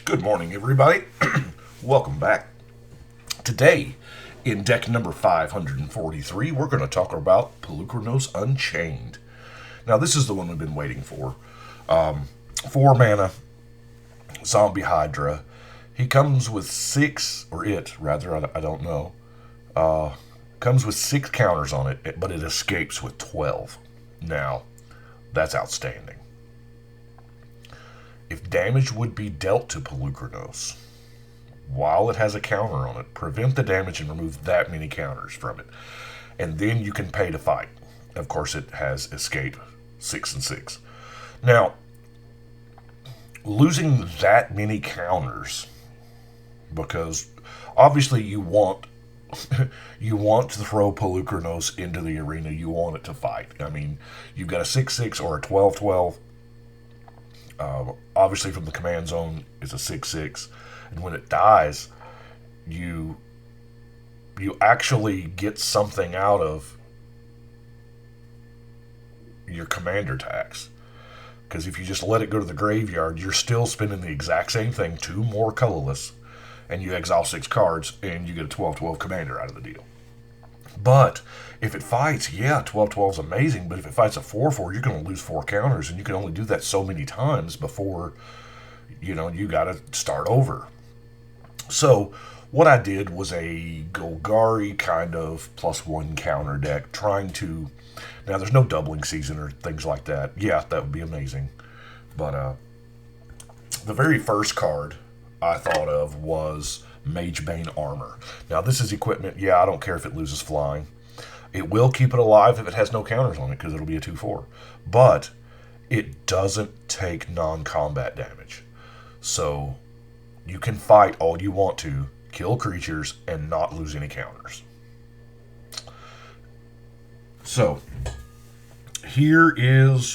Good morning, everybody. Welcome back. Today, in deck number 543, we're going to talk about Polukranos Unchained. Now, this is the one we've been waiting for. 4 mana, Zombie Hydra. He comes with 6, or it, rather, I don't know. Comes with 6 counters on it, but it escapes with 12. Now, that's outstanding. If damage would be dealt to Polukranos, while it has a counter on it, prevent the damage and remove that many counters from it. And then you can pay to fight. Of course, it has escape 6 and 6. Now, losing that many counters, because obviously you want to throw Polukranos into the arena. You want it to fight. I mean, you've got a 6/6 or a 12/12. Obviously, from the command zone, it's a 6/6, and when it dies, you actually get something out of your commander tax. Because if you just let it go to the graveyard, you're still spending the exact same thing, 2 more colorless, and you exile 6 cards, and you get a 12/12 commander out of the deal. But if it fights, yeah, 12/12 is amazing, but if it fights a 4/4, you're going to lose 4 counters, and you can only do that so many times before, you got to start over. So what I did was a Golgari kind of +1 counter deck, trying to... Now, there's no doubling season or things like that. Yeah, that would be amazing. But the very first card I thought of was Magebane Armor. Now, this is equipment. Yeah, I don't care if it loses flying. It will keep it alive if it has no counters on it, because it'll be a 2/4. But it doesn't take non-combat damage. So you can fight all you want to, kill creatures, and not lose any counters. So here is,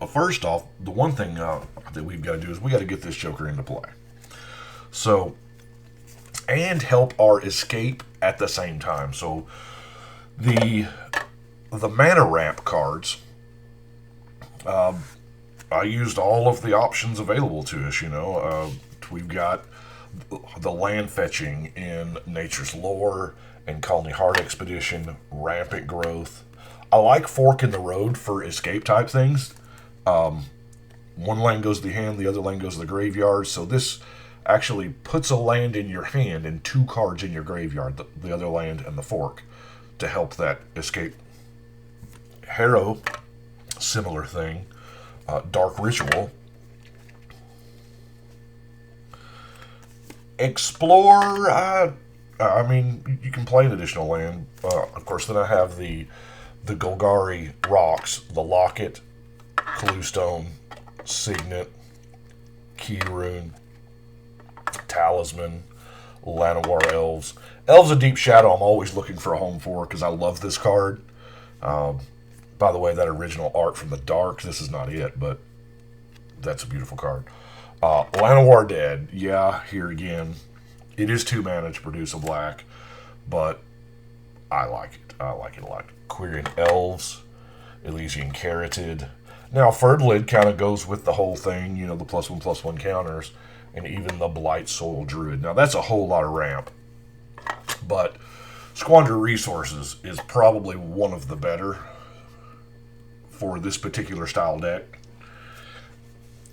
first off, the one thing that we've got to do is we got to get this Joker into play. So, and help our escape at the same time. So the mana ramp cards, I used all of the options available to us. We've got the land fetching in Nature's Lore and Colony Heart Expedition, Rampant Growth. I like Fork in the Road for escape type things. One land goes to the hand, the other land goes to the graveyard. So this actually puts a land in your hand and 2 cards in your graveyard, the other land and the fork, to help that escape. Harrow, similar thing. Dark Ritual. Explore, I mean, you can play an additional land. Of course, then I have the Golgari rocks, the Locket, Cluestone, Signet, Key Rune, Talisman, Llanowar Elves. Elves of Deep Shadow I'm always looking for a home for, because I love this card. By the way, that original art from the Dark, this is not it, but that's a beautiful card. Llanowar Dead, yeah, here again. It is 2 mana to produce a black, but I like it. I like it a lot. Quirion Elves, Elysian Carotid. Now, Ferdlid kind of goes with the whole thing, the +1/+1 counters, and even the Blight Soil Druid. Now, that's a whole lot of ramp, but Squander Resources is probably one of the better for this particular style deck,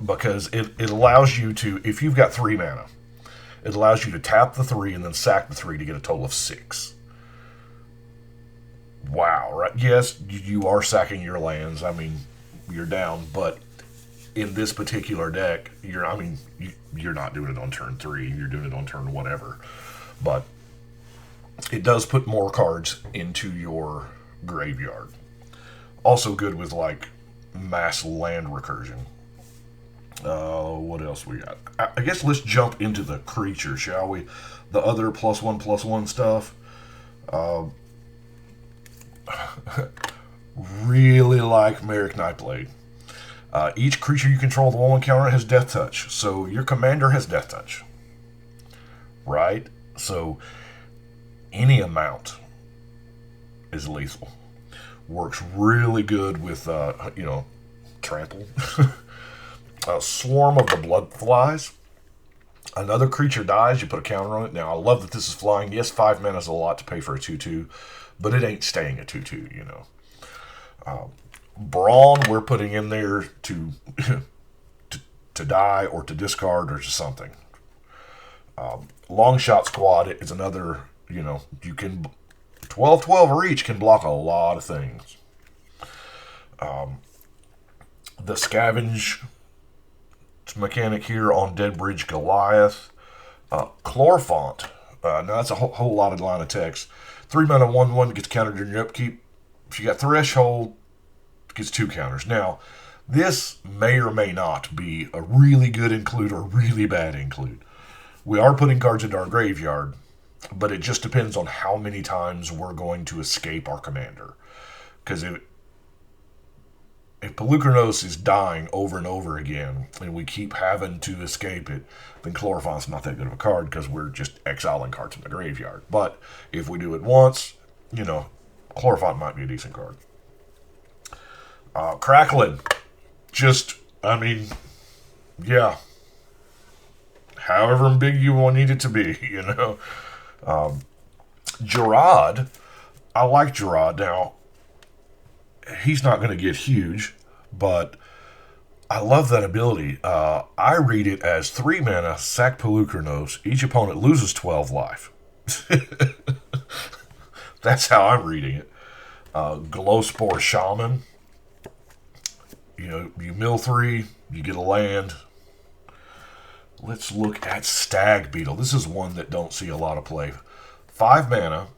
because it allows you to, if you've got 3 mana, it allows you to tap the 3 and then sack the 3 to get a total of 6. Wow, right? Yes, you are sacking your lands. I mean, you're down, but in this particular deck, you're not doing it on turn 3. You're doing it on turn whatever. But it does put more cards into your graveyard. Also good with, like, mass land recursion. What else we got? I guess let's jump into the creature, shall we? The other +1/+1 stuff. Really like Merrick Nightblade. Each creature you control the 1/1 counter has Death Touch. So your commander has Death Touch. Right? So any amount is lethal. Works really good with, trample. Swarm of the Bloodflies. Another creature dies, you put a counter on it. Now, I love that this is flying. Yes, 5 mana is a lot to pay for a 2/2, but it ain't staying a 2/2, you know. Brawn, we're putting in there to, to die or to discard or to something. Long Shot Squad is another, you know, you can 12/12 reach can block a lot of things. The Scavenge mechanic here on Dead Bridge Goliath. Chlorfont. Now that's a whole lot of line of text. 3 mana 1/1 gets countered in your upkeep. If you got Threshold, it gets 2 counters. Now, this may or may not be a really good include or really bad include. We are putting cards into our graveyard, but it just depends on how many times we're going to escape our commander. Because if Polukranos is dying over and over again, and we keep having to escape it, then Chlorofont's not that good of a card because we're just exiling cards from the graveyard. But if we do it once, you know, Chlorophont might be a decent card. Crackling. Just, I mean, yeah. However big you need it to be, you know. Gerard, I like Gerard. Now, he's not going to get huge, but I love that ability. I read it as 3 mana, sack Polukranos. Each opponent loses 12 life. That's how I'm reading it. Glowspore Shaman. You know, you mill 3, you get a land. Let's look at Stag Beetle. This is one that don't see a lot of play. 5 mana.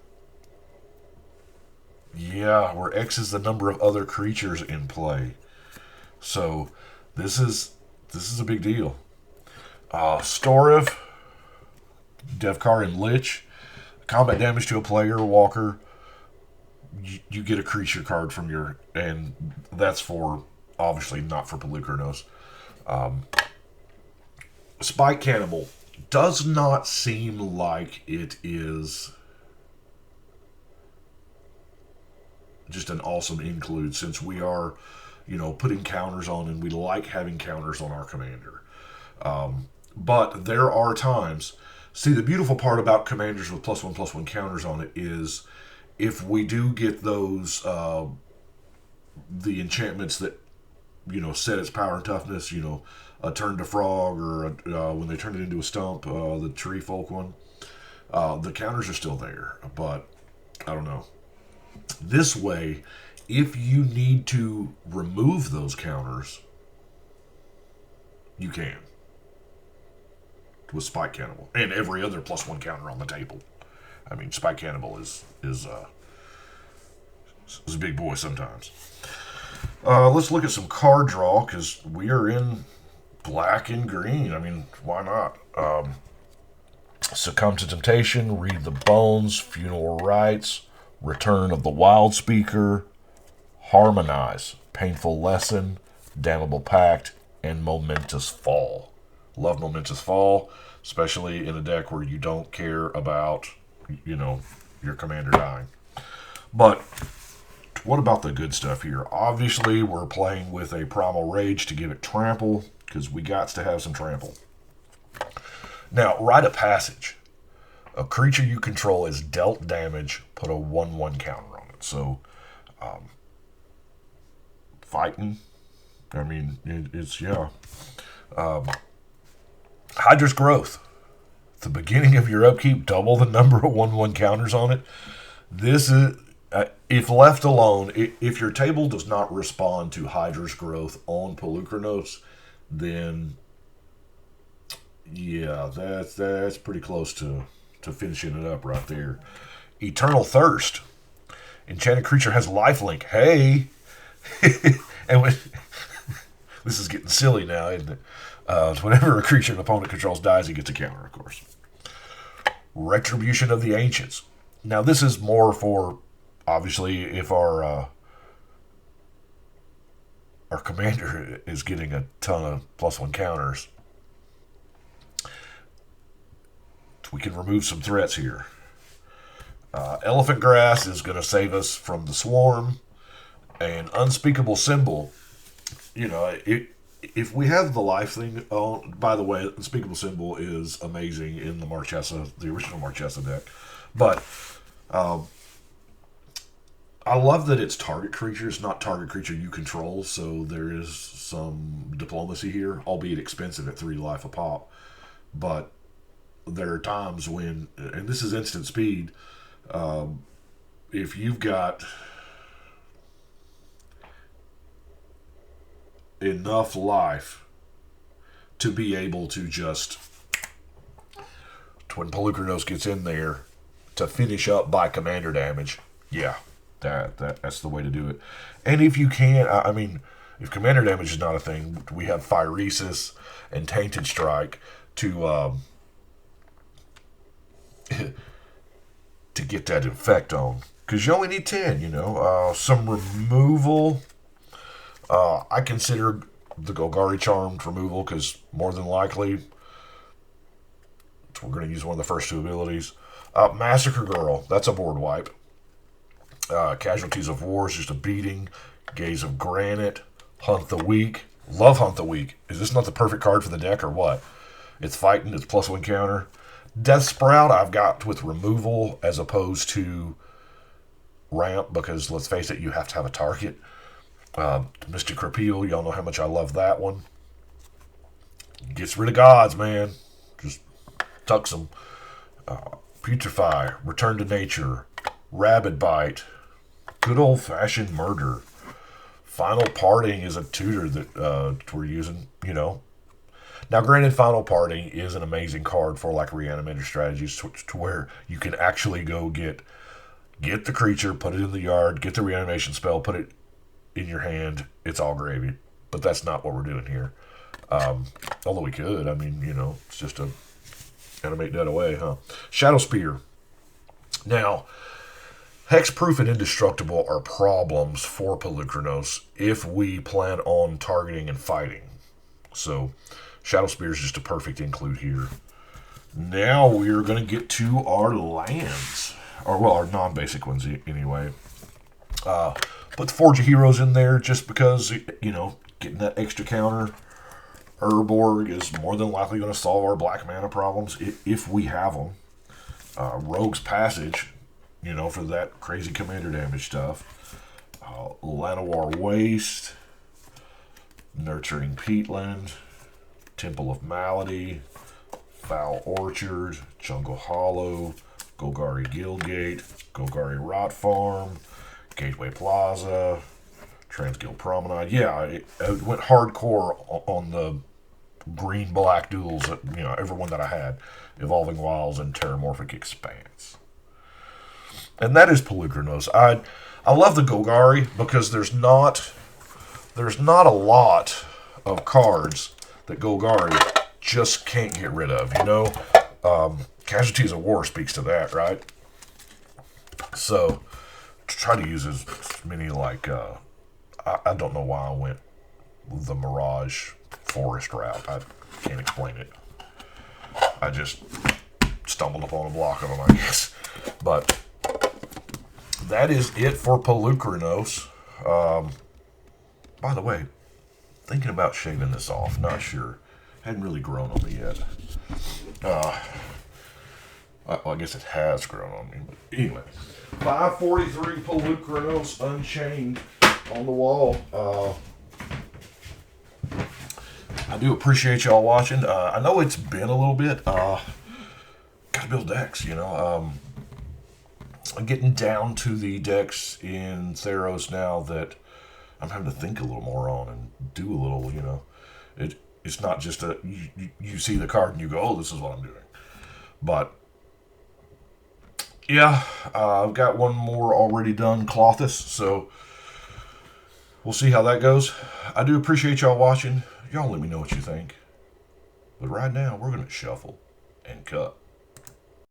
Yeah, where X is the number of other creatures in play. So this is a big deal. Storif, Devkar, and Lich. Combat damage to a player, walker. You get a creature card from your, and that's for obviously not for Polukranos. Spike Cannibal does not seem like it is just an awesome include, since we are, you know, putting counters on, and we like having counters on our commander. But there are times. See, the beautiful part about commanders with +1/+1 counters on it is if we do get those, the enchantments that, you know, set its power and toughness, you know, a turn to frog, or when they turn it into a stump, the tree folk one, the counters are still there. But I don't know. This way, if you need to remove those counters, you can. With Spike Cannibal. And every other +1 counter on the table. I mean, Spike Cannibal is a big boy sometimes. Let's look at some card draw, because we are in black and green. I mean, why not? Succumb to Temptation, Read the Bones, Funeral Rites, Return of the Wild Speaker, Harmonize, Painful Lesson, Damnable Pact, and Momentous Fall. Love Momentous Fall, especially in a deck where you don't care about, you know, your commander dying. But what about the good stuff here? Obviously, we're playing with a Primal Rage to give it trample, because we got to have some trample. Now, Rite of Passage. A creature you control is dealt damage, put a 1/1 counter on it. So, fighting. I mean, it's, yeah. Hydra's Growth. At the beginning of your upkeep, double the number of 1/1 counters on it. This is, if left alone, if your table does not respond to Hydra's Growth on Polukranos, then yeah, that's pretty close to finishing it up right there. Eternal Thirst. Enchanted creature has lifelink. Hey! And this is getting silly now, isn't it? Whenever a creature an opponent controls dies, he gets a counter, of course. Retribution of the Ancients. Now, this is more for, obviously, if our commander is getting a ton of +1 counters. We can remove some threats here. Elephant Grass is going to save us from the Swarm. And Unspeakable Symbol, you know, if we have the life thing on, by the way, Unspeakable Symbol is amazing in the Marchesa, the original Marchesa deck. But I love that it's target creatures, not target creature you control, so there is some diplomacy here, albeit expensive at 3 life a pop. But there are times when, and this is instant speed, if you've got enough life to be able to just, when Polukranos gets in there, to finish up by commander damage, yeah, that's the way to do it. And if you can, I mean, if commander damage is not a thing, we have Phyresis and Tainted Strike to to get that effect on. Because you only need 10, you know. Some removal. I consider the Golgari Charmed removal because more than likely we're going to use one of the first 2 abilities. Massacre Girl, that's a board wipe. Casualties of War is just a beating. Gaze of Granite. Hunt the Weak. Love Hunt the Weak. Is this not the perfect card for the deck or what? It's fighting, it's +1 counter. Death Sprout I've got with removal as opposed to ramp because, let's face it, you have to have a target. Mystic Repeal, y'all know how much I love that one. Gets rid of gods, man. Just tucks them. Putrefy, Return to Nature, Rabid Bite, good old-fashioned Murder. Final Parting is a tutor that we're using, you know. Now, granted, Final Parting is an amazing card for, like, Reanimator strategies to where you can actually go get the creature, put it in the yard, get the reanimation spell, put it in your hand. It's all gravy. But that's not what we're doing here. Although we could. I mean, you know, it's just a animate that away, huh? Shadow Spear. Now, Hexproof and Indestructible are problems for Polukranos if we plan on targeting and fighting. So, Shadow Spear is just a perfect include here. Now we're going to get to our lands. Or, well, our non-basic ones anyway. Put the Forge of Heroes in there just because, you know, getting that extra counter. Urborg is more than likely going to solve our black mana problems if we have them. Rogue's Passage, you know, for that crazy commander damage stuff. Llanowar Waste. Nurturing Peatland. Temple of Malady. Foul Orchard. Jungle Hollow. Golgari Guildgate. Golgari Rot Farm. Gateway Plaza. Transguild Promenade. Yeah, it went hardcore on the green-black duels, you know, everyone that I had. Evolving Wilds and Terramorphic Expanse. And that is Polukranos. I love the Golgari because there's not a lot of cards that Golgari just can't get rid of, you know? Casualties of War speaks to that, right? So, try to use as many, like, I don't know why I went the Mirage Forest route. I can't explain it. I just stumbled upon a block of them, I guess. But that is it for Polukranos. By the way, thinking about shaving this off. Not sure. Hadn't really grown on me yet. Well, I guess it has grown on me. But anyway, 543 Polukranos Unchained on the wall. I do appreciate y'all watching. I know it's been a little bit. Gotta build decks, you know. I'm getting down to the decks in Theros now that I'm having to think a little more on and do a little, you know. It's not just you see the card and you go, oh, this is what I'm doing. But yeah, I've got one more already done, Clothis, so we'll see how that goes. I do appreciate y'all watching. Y'all let me know what you think. But right now, we're going to shuffle and cut.